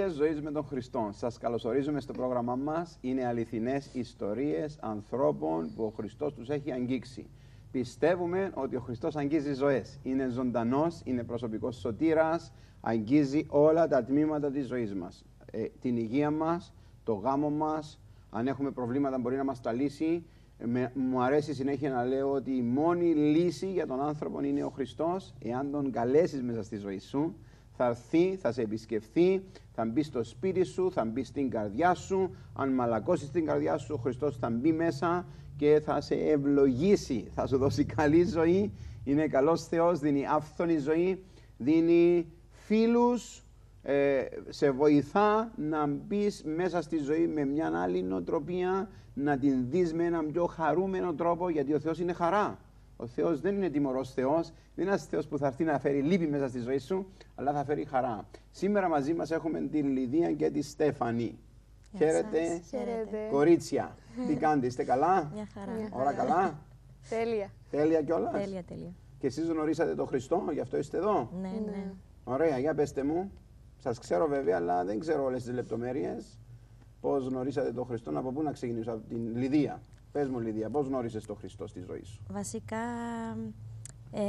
Ιστορίες ζωής με τον Χριστό. Σας καλωσορίζουμε στο πρόγραμμά μας. Είναι αληθινές ιστορίες ανθρώπων που ο Χριστός τους έχει αγγίξει. Πιστεύουμε ότι ο Χριστός αγγίζει ζωές. Είναι ζωντανός, είναι προσωπικός σωτήρας, αγγίζει όλα τα τμήματα της ζωής μας. Την υγεία μας, το γάμο μας, αν έχουμε προβλήματα μπορεί να μας τα λύσει. Μου αρέσει συνέχεια να λέω ότι η μόνη λύση για τον άνθρωπο είναι ο Χριστός. Εάν τον καλέσεις μέσα στη ζωή σου, θα έρθει, θα σε επισκεφθεί, θα μπει στο σπίτι σου, θα μπει στην καρδιά σου. Αν μαλακώσεις την καρδιά σου, ο Χριστός θα μπει μέσα και θα σε ευλογήσει, θα σου δώσει καλή ζωή. Είναι καλός Θεός, δίνει άφθονη ζωή, δίνει φίλους, σε βοηθά να μπει μέσα στη ζωή με μια άλλη νοοτροπία, να την δεις με έναν πιο χαρούμενο τρόπο, γιατί ο Θεός είναι χαρά. Ο Θεός δεν είναι τιμωρός Θεός, δεν είναι ένας Θεός που θα έρθει να φέρει λύπη μέσα στη ζωή σου, αλλά θα φέρει χαρά. Σήμερα μαζί μας έχουμε τη Λιδία και τη Στέφανη. Χαίρετε, κορίτσια. Τι κάνετε, είστε καλά? Μια χαρά. Όλα καλά? Τέλεια. Τέλεια κιόλας? Τέλεια, τέλεια. Και εσείς γνωρίσατε τον Χριστό, γι' αυτό είστε εδώ? Ναι, ναι. Ωραία, για πέστε μου. Σας ξέρω βέβαια, αλλά δεν ξέρω όλες τις λεπτομέρειες. Πώς γνωρίσατε τον Χριστό, από πού να ξεκινήσω? Από την Λιδία. Πες μου, Λιδία, πώς γνώρισες τον Χριστό στη ζωή σου? Βασικά,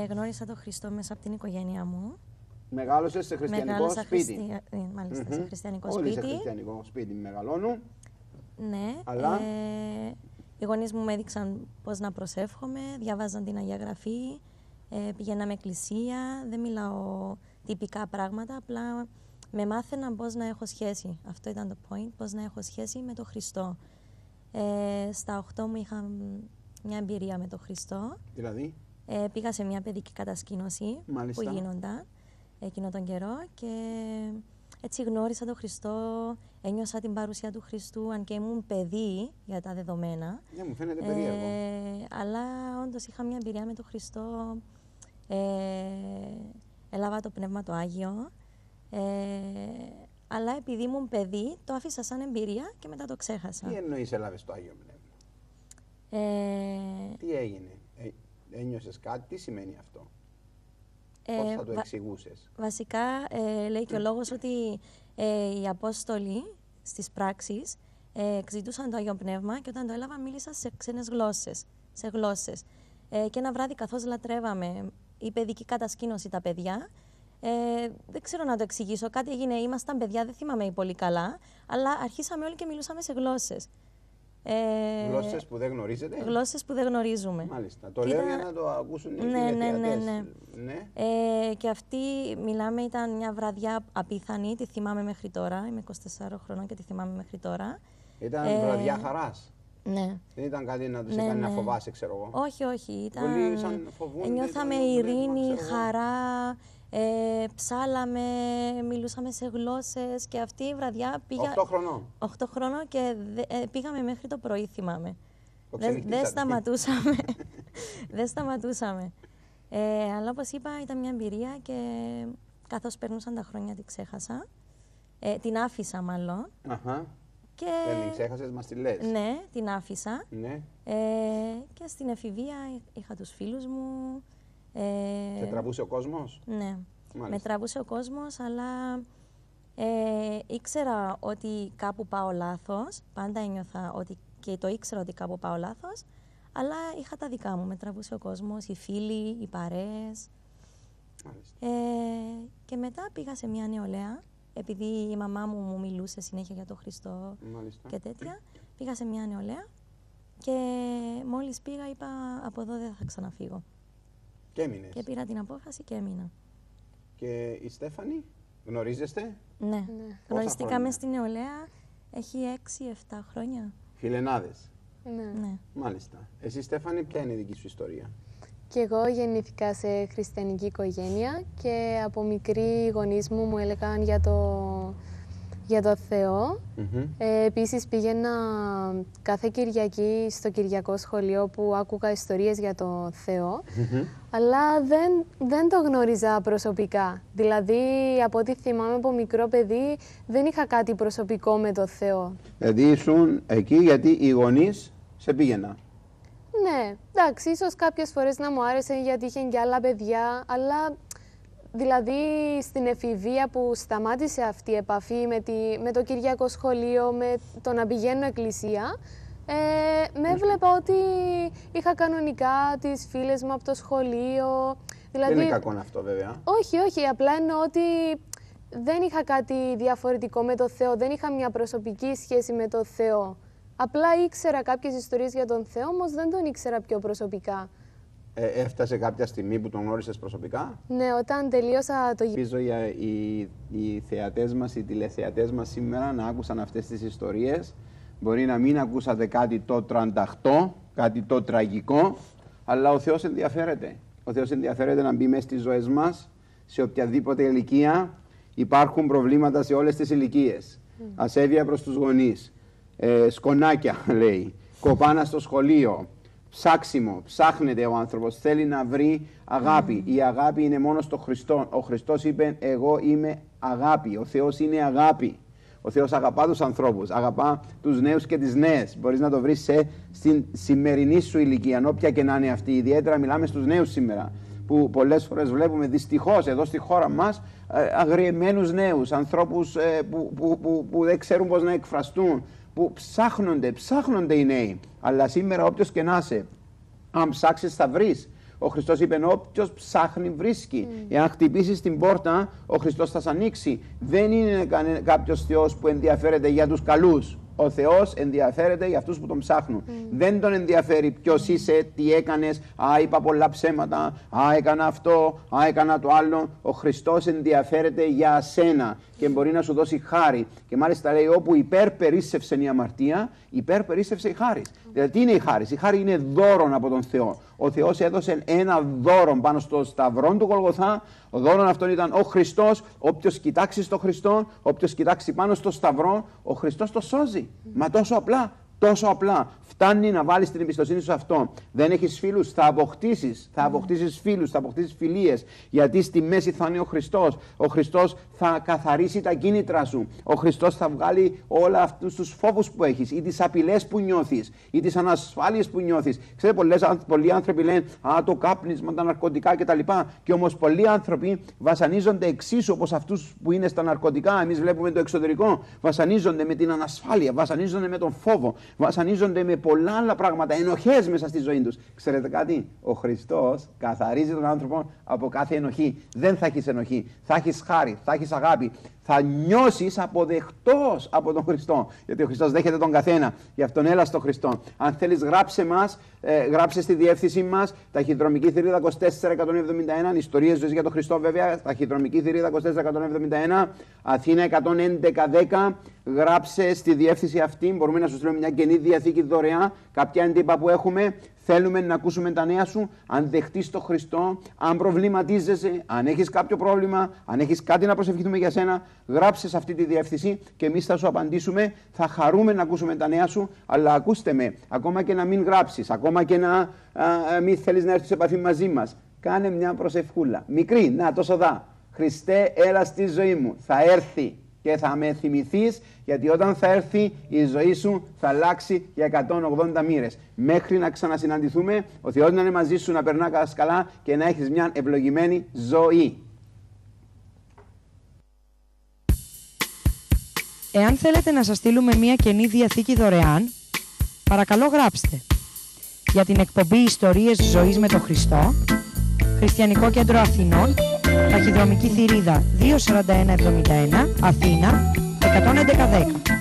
γνώρισα τον Χριστό μέσα από την οικογένειά μου. Μεγάλωσες σε χριστιανικό σπίτι. Μάλιστα, σε χριστιανικό Όλοι σπίτι. σε χριστιανικό σπίτι μεγαλώνουν. Ναι. Αλλά... οι γονείς μου με έδειξαν πώς να προσεύχομαι, διαβάζαν την Αγία Γραφή, πηγαίναμε εκκλησία, δεν μιλάω τυπικά πράγματα, απλά με μάθαιναν πώς να έχω σχέση. Αυτό ήταν το point, πώς να έχω σχέση με τον Χριστό. Στα 8 μου είχα μια εμπειρία με τον Χριστό. Δηλαδή? Πήγα σε μια παιδική κατασκήνωση. Μάλιστα. Που γίνονταν εκείνο τον καιρό και έτσι γνώρισα τον Χριστό, ένιωσα την παρουσία του Χριστού, αν και ήμουν παιδί για τα δεδομένα. Ναι, μου φαίνεται περίεργο. Αλλά όντως είχα μια εμπειρία με τον Χριστό, έλαβα το Πνεύμα το Άγιο, αλλά επειδή ήμουν παιδί το άφησα σαν εμπειρία και μετά το ξέχασα. Τι εννοείς έλαβες το Άγιο Πνεύμα? Τι έγινε? Ένιωσες κάτι, τι σημαίνει αυτό? Πώς θα το εξηγούσες? Βασικά λέει και ο λόγος ότι οι Απόστολοι στις πράξεις ζητούσαν το Άγιο Πνεύμα και όταν το έλαβα μίλησα σε ξένες γλώσσες. Και ένα βράδυ καθώς λατρεύαμε η παιδική κατασκήνωση τα παιδιά, δεν ξέρω να το εξηγήσω, κάτι έγινε, ήμασταν παιδιά, δεν θυμάμαι πολύ καλά, αλλά αρχίσαμε όλοι και μιλούσαμε σε γλώσσες. Γλώσσες που δεν γνωρίζετε? Γλώσσες που δεν γνωρίζουμε. Μάλιστα. Το λέω για να το ακούσουν οι τηλεθεατές. Ναι. Και αυτή, μιλάμε, ήταν μια βραδιά απίθανη, τη θυμάμαι μέχρι τώρα. Είμαι 24 χρονών και τη θυμάμαι μέχρι τώρα. Ήταν βραδιά χαράς? Ναι. Δεν ήταν κάτι να τους έκανε να φοβάσαι, ξέρω εγώ? Όχι. Ήταν... Πολλοί σαν φοβούνται. Νιώθαμε ειρήνη, χαρά. Ψάλαμε, μιλούσαμε σε γλώσσες και αυτή η βραδιά πήγα... 8 χρονών. 8 χρονών και πήγαμε μέχρι το πρωί, θυμάμαι. Δεν σταματούσαμε. Δεν σταματούσαμε. Αλλά όπως είπα ήταν μια εμπειρία και καθώς περνούσαν τα χρόνια την ξέχασα. Την άφησα μάλλον. Και... Δεν την ξέχασες, μας τη λες? Ναι, την άφησα. Ναι. Και στην εφηβεία είχα τους φίλους μου. Σε τραβούσε ο κόσμος? Ναι. Μάλιστα. Με τραβούσε ο κόσμος, αλλά ήξερα ότι κάπου πάω λάθος. Πάντα ένιωθα ότι και το ήξερα ότι κάπου πάω λάθος, αλλά είχα τα δικά μου. Με τραβούσε ο κόσμος, οι φίλοι, οι παρέες. Και μετά πήγα σε μια νεολαία, επειδή η μαμά μου μιλούσε συνέχεια για τον Χριστό. Μάλιστα. Και τέτοια. Πήγα σε μια νεολαία και μόλις πήγα είπα από εδώ δεν θα ξαναφύγω. Και έμεινες? Και πήρα την απόφαση και έμεινα. Και η Στέφανη, γνωρίζεστε? Ναι. Γνωριστήκαμε στη νεολαία, έχει 6-7 χρόνια. Φιλενάδες? Ναι. Μάλιστα. Εσύ, Στέφανη, ποια είναι η δική σου ιστορία? Και εγώ γεννήθηκα σε χριστιανική οικογένεια και από μικρή οι γονείς μου έλεγαν για το Θεό. Επίσης πήγαινα κάθε Κυριακή στο Κυριακό σχολείο που άκουγα ιστορίες για το Θεό, αλλά δεν το γνώριζα προσωπικά. Δηλαδή, από ό,τι θυμάμαι από μικρό παιδί, δεν είχα κάτι προσωπικό με το Θεό. Δηλαδή ήσουν εκεί γιατί οι γονείς σε πήγαιναν? Ναι, εντάξει, ίσως κάποιες φορές να μου άρεσε γιατί είχε και άλλα παιδιά, αλλά Δηλαδή, στην εφηβεία που σταμάτησε αυτή η επαφή με το Κυριακό σχολείο, με το να πηγαίνω εκκλησία, με έβλεπα ότι είχα κανονικά τις φίλες μου από το σχολείο. Δηλαδή, δεν είναι κακό αυτό, βέβαια. Όχι, απλά εννοώ ότι δεν είχα κάτι διαφορετικό με το Θεό, δεν είχα μια προσωπική σχέση με το Θεό. Απλά ήξερα κάποιες ιστορίες για τον Θεό, όμως δεν τον ήξερα πιο προσωπικά. Έφτασε κάποια στιγμή που τον γνώρισες προσωπικά? Ναι, όταν τελείωσα το γυμνάσιο. Ελπίζω για οι θεατές μας, οι τηλεθεατές μας σήμερα να άκουσαν αυτές τις ιστορίες. Μπορεί να μην ακούσατε κάτι το τρανταχτό, κάτι το τραγικό, αλλά ο Θεός ενδιαφέρεται. Ο Θεός ενδιαφέρεται να μπει μέσα στις ζωές μας, σε οποιαδήποτε ηλικία. Υπάρχουν προβλήματα σε όλες τις ηλικίες. Ασέβεια προς τους γονείς, σκονάκια λέει, κοπάνα στο σχολείο, ψάξιμο, ψάχνεται ο άνθρωπος, θέλει να βρει αγάπη. Η αγάπη είναι μόνο στο Χριστό. Ο Χριστός είπε εγώ είμαι αγάπη, ο Θεός είναι αγάπη. Ο Θεός αγαπά τους ανθρώπους, αγαπά τους νέους και τις νέες. Μπορείς να το βρεις στην σημερινή σου ηλικία, όποια και να είναι αυτή. Ιδιαίτερα μιλάμε στους νέους σήμερα, που πολλές φορές βλέπουμε δυστυχώς εδώ στη χώρα μας αγριεμένους νέους, ανθρώπους που δεν ξέρουν πώς να εκφραστούν, που ψάχνονται οι νέοι. Αλλά σήμερα όποιος και να είσαι, αν ψάξεις θα βρεις. Ο Χριστός είπε όποιος ψάχνει βρίσκει. Εάν χτυπήσεις την πόρτα, ο Χριστός θα σ' ανοίξει. Δεν είναι κάποιος Θεός που ενδιαφέρεται για τους καλούς. Ο Θεός ενδιαφέρεται για αυτούς που τον ψάχνουν. Δεν τον ενδιαφέρει ποιος είσαι, τι έκανες, είπα πολλά ψέματα, έκανα αυτό, έκανα το άλλο. Ο Χριστός ενδιαφέρεται για σένα και μπορεί να σου δώσει χάρη. Και μάλιστα λέει όπου υπερπερίσσευσε η αμαρτία, υπερπερίσσευσε η χάρη. Δηλαδή τι είναι η χάρη? Η χάρη είναι δώρον από τον Θεό. Ο Θεός έδωσε ένα δώρο πάνω στο σταυρό του Γολγοθά. Ο δώρον αυτόν ήταν ο Χριστός. Όποιος κοιτάξει στον Χριστό, όποιος κοιτάξει πάνω στο σταυρό, ο Χριστός το σώζει. Μα τόσο απλά. Τόσο απλά. Φτάνει να βάλεις την εμπιστοσύνη σου σε αυτό. Δεν έχεις φίλους, θα αποκτήσεις. Θα αποκτήσεις φίλους, θα αποκτήσεις φιλίες. Γιατί στη μέση θα είναι ο Χριστός. Ο Χριστός θα καθαρίσει τα κίνητρα σου. Ο Χριστός θα βγάλει όλα αυτούς τους φόβους που έχεις, ή τις απειλές που νιώθεις, ή τις ανασφάλειες που νιώθεις. Ξέρετε, πολλοί άνθρωποι λένε το κάπνισμα, τα ναρκωτικά κτλ. Και όμως πολλοί άνθρωποι βασανίζονται εξίσου όπως αυτούς που είναι στα ναρκωτικά. Εμείς βλέπουμε το εξωτερικό. Βασανίζονται με την ανασφάλεια, βασανίζονται με τον φόβο. Βασανίζονται με πολλά άλλα πράγματα, ενοχές μέσα στη ζωή τους. Ξέρετε κάτι? Ο Χριστός καθαρίζει τον άνθρωπο από κάθε ενοχή. Δεν θα έχεις ενοχή. Θα έχεις χάρη, θα έχεις αγάπη. Θα νιώσεις αποδεκτός από τον Χριστό. Γιατί ο Χριστός δέχεται τον καθένα. Γι' αυτόν έλα στο Χριστό. Αν θέλεις, γράψε μας, γράψε στη διεύθυνσή μας, ταχυδρομική θηρίδα 24171, ιστορίες ζωής για τον Χριστό βέβαια, ταχυδρομική θηρίδα 24171, Αθήνα 11110. Γράψε στη διεύθυνση αυτή. Μπορούμε να σου στείλουμε μια Καινή Διαθήκη δωρεάν. Κάποια έντυπα που έχουμε. Θέλουμε να ακούσουμε τα νέα σου. Αν δεχτείς τον Χριστό, αν προβληματίζεσαι, αν έχεις κάποιο πρόβλημα, αν έχεις κάτι να προσευχηθούμε για σένα, γράψε σε αυτή τη διεύθυνση και εμείς θα σου απαντήσουμε. Θα χαρούμε να ακούσουμε τα νέα σου. Αλλά ακούστε με, ακόμα και να μην γράψεις, ακόμα και να μην θέλεις να έρθεις σε επαφή μαζί μας, κάνε μια προσευχούλα. Μικρή, να τόσο δά. Χριστέ, έλα στη ζωή μου. Θα έρθει και θα με θυμηθείς, γιατί όταν θα έρθει η ζωή σου θα αλλάξει για 180 μοίρες. Μέχρι να ξανασυναντηθούμε, ο Θεός να είναι μαζί σου, να περνάς καλά και να έχεις μια ευλογημένη ζωή. Εάν θέλετε να σας στείλουμε μια Καινή Διαθήκη δωρεάν, παρακαλώ γράψτε. Για την εκπομπή Ιστορίες Ζωής με τον Χριστό, Χριστιανικό Κέντρο Αθηνών, ταχυδρομική θηρίδα 24171, Αθήνα 11110.